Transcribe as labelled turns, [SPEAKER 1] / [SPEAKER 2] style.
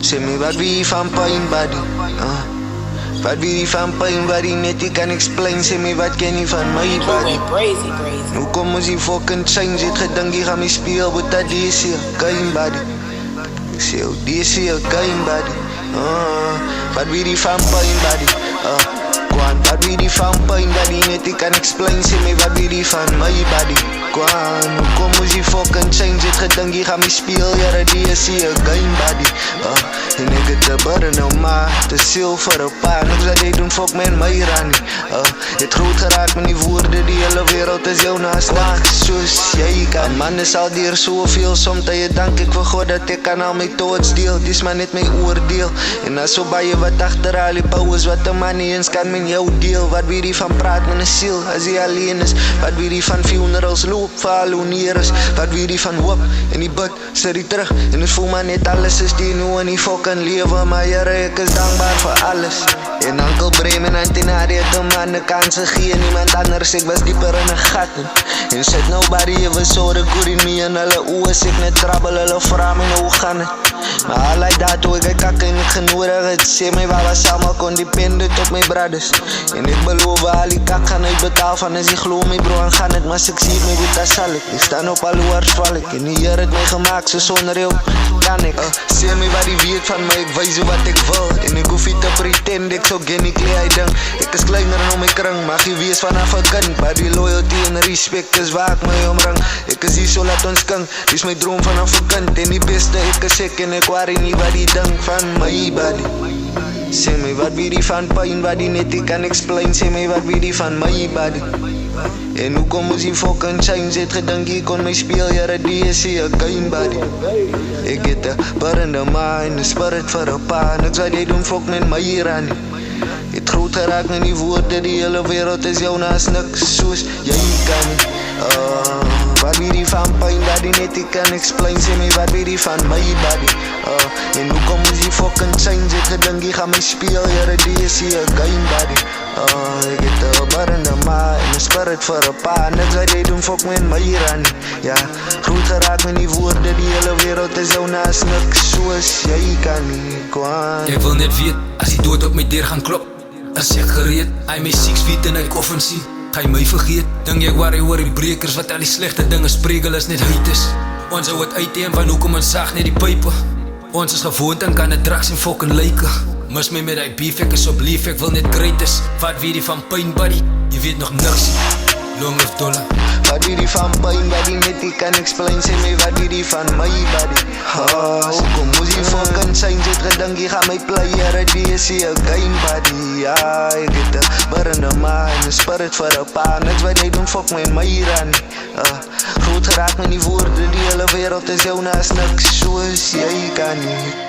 [SPEAKER 1] Sê my wat wie van pyn body Wat wie van pyn body net ek kan explain Sê my wat ken jy van my body Nou kom ons die fucking change Het gedink jy gaan my speel Wat dat DC game body Ek sê jou DC game body Wat wie van pyn body Wat wie van pyn body net ek kan explain Sê my wat wie van my body Nou kom ons die fucking change Het gedink jy gaan my speel Jare DC game body En ek het een burn nou maar Te siel vir een paar Niks wat jy doen fuck man my rani Het groot geraak met die woorde Die hele wereld is jou naast Soos jy kan Man is al dier soveel Somtijds dank ek vir God dat ek kan al my thoughts deel Dis maar net my oordeel En as so baie wat achter al die pauws Wat een man nie eens kan met jou deel Wat wie die van praat met een siel As hy alleen is Wat wie die van funerals loop Val hoe neer is Wat wie die van hoop En die bid sit die terug En het voel maar net alles is die nou in die fucking leven Maar jare ek is dankbaar vir alles En Uncle Breem en Auntie Nadia het een man een kans gegeen Niemand anders, ek was dieper in een gat En sit nobody even sorry good in me En hulle oe is ek net trouble Hulle vraag my nou hoe gaan het Maar al like dat hoe ek kak en ek genodig het Sê my waar was allemaal condependent op my brothers En ek beloof al die kak gaan uitbetaal Van as die geloof my bro en gaan het Maar as ek sê my goed as sal ek staan op al hoors val ek En die Heer het my gemaakt so sonder jou kan ek Sê my wat die weet van my ek wees wat ek wil En ek hoef nie te pretend ek so gen die kleai ding Ek is kleiner in my kring Mag jy wees vanaf een kind Maar die loyalty en respect is waar ek my omring Ek is hier so laat ons kink Dis my droom vanaf een kind En die beste ek is ek En ek waar nie wat die ding van my body Sê my wat wie die van pyn Wat die net ek kan explain Sê my wat wie die van my body En hoe kom ons die fucking change Het gedink jy kon my speel Jare DC game body Ek het een burende mind Een spirit vir een pa Niks wat jy doen fuck met my hier aan Het groot geraak met die woorde Die hele wereld is jou naast niks Soos jy kan Wat wie die van pyn Wat die net ek kan explain Sê my wat wie die van my body En hoe kom ons die fucking change Het gedink jy gaan my speel Jare DC game body Ek het een burende mind Een spirit vir een pa Niks wat jy doen fuck met my hier aan Ja, groot geraak met die woorde Die hele wereld is jou naast niks Soos jy kan nie kwaan
[SPEAKER 2] Ek wil net weet, as die dood op my deur gaan klop Is ek gereed, hy my 6 feet in hy koffin sien Ga jy my vergeet, dink ek waar hy hoor die brekers Wat al die slechte dinge spregel is net uit is Ons hou het uiteen van hoekom ons sag net die pype Ons is gewoond en kan het drugs en fucking lyke Mis my met die beef, ek is op lief, ek wil net great is Wat wie die van pyn buddy, jy weet nog niks Long of dollar
[SPEAKER 1] Wat wie die van pyn, wat die net ek kan explain Sê my wat wie die van my body Kom ons die fucking change Het gedink jy gaan my play Jare DC game body Ja, ek het een burende mind Een spirit vir een pa Niks wat jy doen fuck met my hier aan Groot geraak met die woorde Die hele wereld is jou naast niks Soos jy kan nie